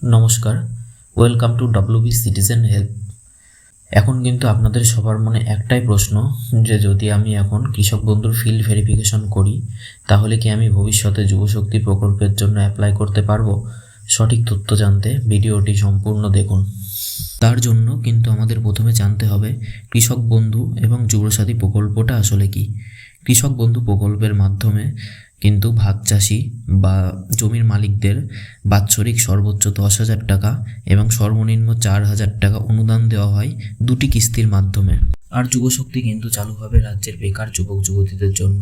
নমস্কার, welcome to WB citizen help. এখন কিন্তু আপনাদের সবার মনে একটাই প্রশ্ন যে যদি আমি এখন কৃষক বন্ধুর ফিল্ড ভেরিফিকেশন করি তাহলে কি আমি ভবিষ্যতে যুবশক্তি প্রকল্পের জন্য অ্যাপ্লাই করতে পারবো? সঠিক তথ্য জানতে ভিডিওটি সম্পূর্ণ দেখুন। তার জন্য কিন্তু আমাদের প্রথমে জানতে হবে কৃষক বন্ধু এবং যুবসাথী প্রকল্পটা আসলে কি। কৃষক বন্ধু প্রকল্পের মাধ্যমে কিন্তু ভাগ চাষি বা জমির মালিকদের বাৎসরিক সর্বোচ্চ 10,000 টাকা এবং সর্বনিম্ন 4,000 টাকা অনুদান দেওয়া হয় দুটি কিস্তির মাধ্যমে। আর যুবশক্তি কিন্তু চালু হবে রাজ্যের বেকার যুবক যুবতীদের জন্য,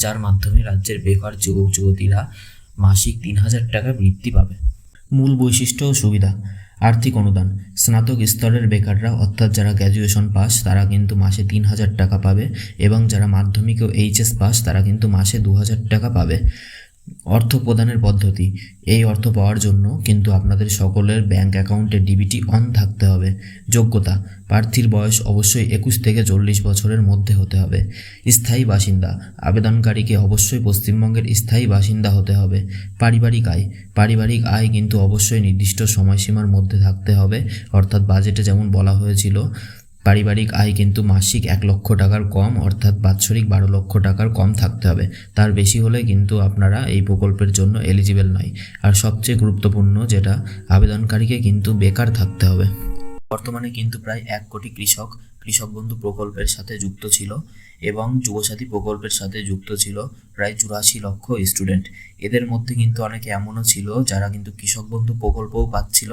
যার মাধ্যমে রাজ্যের বেকার যুবক যুবতীরা মাসিক 3,000 টাকা বৃত্তি পাবে। মূল বৈশিষ্ট্য ও সুবিধা: আর্থিক অনুদান। স্নাতক স্তরের বেকাররা অর্থাৎ যারা গ্র্যাজুয়েশন পাস তারা কিন্তু মাসে 3,000 টাকা পাবে এবং যারা মাধ্যমিক ও এইচএস পাস তারা কিন্তু মাসে 2,000 টাকা পাবে। অর্থ প্রদানের পদ্ধতি: এই অর্থ পাওয়ার জন্য কিন্তু আপনাদের সকলের ব্যাংক অ্যাকাউন্টে ডিবিটি অন থাকতে হবে। যোগ্যতা: প্রার্থীর বয়স অবশ্যই 21 থেকে 40 বছরের মধ্যে হতে হবে। স্থায়ী বাসিন্দা: আবেদনকারীকে অবশ্যই পশ্চিমবঙ্গের স্থায়ী বাসিন্দা হতে হবে। পারিবারিক আয় কিন্তু অবশ্যই নির্দিষ্ট সময়সীমার মধ্যে থাকতে হবে, অর্থাৎ বাজেটে যেমন বলা হয়েছিল পারিবারিক আয় কিন্তু মাসিক 1 লক্ষ টাকার কম অর্থাৎ বাৎসরিক 12 লক্ষ টাকার কম থাকতে হবে। তার বেশি হলে কিন্তু আপনারা এই প্রকল্পের জন্য এলিজিবল নয়। আর সবচেয়ে গুরুত্বপূর্ণ যেটা, আবেদনকারীকে কিন্তু বেকার থাকতে হবে। বর্তমানে কিন্তু প্রায় 1 কোটি কৃষক বন্ধু প্রকল্পের সাথে যুক্ত ছিল এবং যুবসাথী প্রকল্পের সাথে যুক্ত ছিল প্রায় 84 লক্ষ স্টুডেন্ট। এদের মধ্যে কিন্তু অনেকে এমনও ছিল যারা কিন্তু কৃষক বন্ধু প্রকল্পও পাচ্ছিল,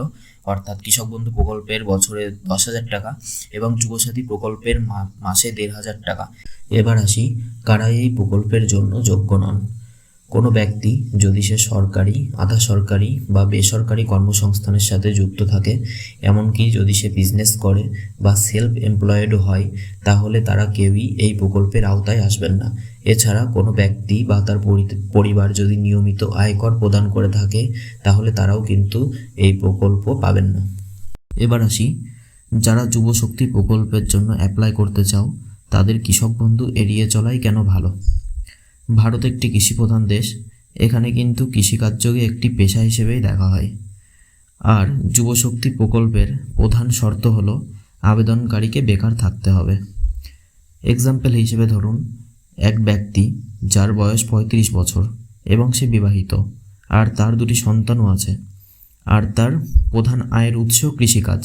অর্থাৎ কৃষক বন্ধু প্রকল্পের বছরে 10,000 টাকা এবং যুবসাথী প্রকল্পের মাসে 1,500 টাকা। এবার আসি কারা এই প্রকল্পের জন্য যোগ্য নন। কোনো ব্যক্তি যদি সে সরকারি, আধা সরকারি বা বেসরকারি কর্মসংস্থানের সাথে যুক্ত থাকে, এমনকি যদি সে বিজনেস করে বা সেলফ এমপ্লয়েডও হয়, তাহলে তারা কেউই এই প্রকল্পের আওতায় আসবেন না। এছাড়া কোনো ব্যক্তি বা তার পরিবার যদি নিয়মিত আয়কর প্রদান করে থাকে তাহলে তারাও কিন্তু এই প্রকল্প পাবেন না। এবার আসি যারা যুবশক্তি প্রকল্পের জন্য অ্যাপ্লাই করতে চাও তাদের কৃষক বন্ধু এড়িয়ে চলাই কেন ভালো। ভারত একটি কৃষিপ্রধান দেশ, এখানে কিন্তু কৃষিকার্যকে একটি পেশা হিসেবেই দেখা হয়। আর যুবশক্তি প্রকল্পের প্রধান শর্ত হলো আবেদনকারীকে বেকার থাকতে হবে। এক্সাম্পল হিসেবে ধরুন, এক ব্যক্তি যার বয়স 35 বছর এবং সে বিবাহিত আর তার 2টি সন্তানও আছে আর তার প্রধান আয়ের উৎস কৃষিকাজ,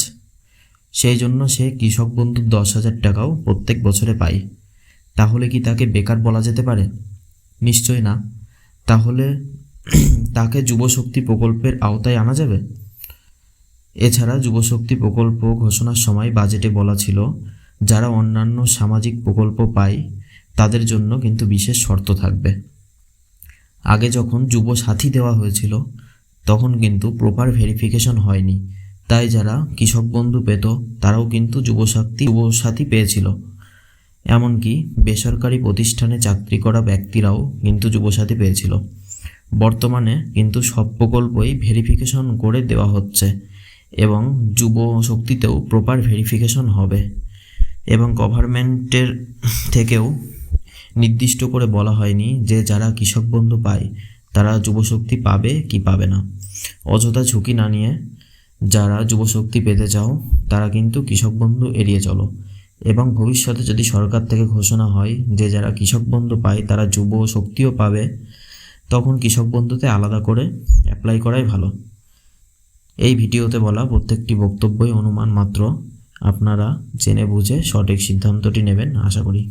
সেই জন্য সে কৃষক বন্ধুর 10,000 টাকাও প্রত্যেক বছরে পায়। তাহলে কি তাকে বেকার বলা যেতে পারে? নিশ্চয় না। তাহলে তাকে যুবশক্তি প্রকল্পের আওতায় আনা যাবে? এছাড়া যুবশক্তি প্রকল্প ঘোষণার সময় বাজেটে বলা ছিল যারা অন্যান্য সামাজিক প্রকল্প পায় তাদের জন্য কিন্তু বিশেষ শর্ত থাকবে। আগে যখন যুবসাথী দেওয়া হয়েছিল তখন কিন্তু প্রপার ভেরিফিকেশন হয়নি, তাই যারা কৃষক বন্ধু পেত তারাও কিন্তু যুবসাথী পেয়েছিল। এমনকি বেসরকারি প্রতিষ্ঠানে চাকরি করা ব্যক্তিরাও কিন্তু যুবসাথী পেয়েছিল। বর্তমানে কিন্তু সব প্রকল্পই ভেরিফিকেশন করে দেওয়া হচ্ছে এবং যুবশক্তিতেও প্রপার ভেরিফিকেশন হবে এবং গভর্নমেন্টের থেকেও নির্দিষ্ট করে বলা হয়নি যে যারা কৃষক বন্ধু পায় তারা যুবশক্তি পাবে কি পাবে না। অযথা ঝুঁকি না নিয়ে যারা যুবশক্তি পেতে চাও তারা কিন্তু কৃষক বন্ধু এড়িয়ে চলো এবং ভবিষ্যতে যদি সরকার থেকে ঘোষণা হয় যে যারা কৃষক বন্ধু পায় তারা যুবশক্তিও পাবে, তখন কৃষক বন্ধুতে আলাদা করে অ্যাপ্লাই করাই ভালো। এই ভিডিওতে বলা প্রত্যেকটি বক্তব্যই অনুমান মাত্র, আপনারা জেনে বুঝে সঠিক সিদ্ধান্তটি নেবেন আশা করি।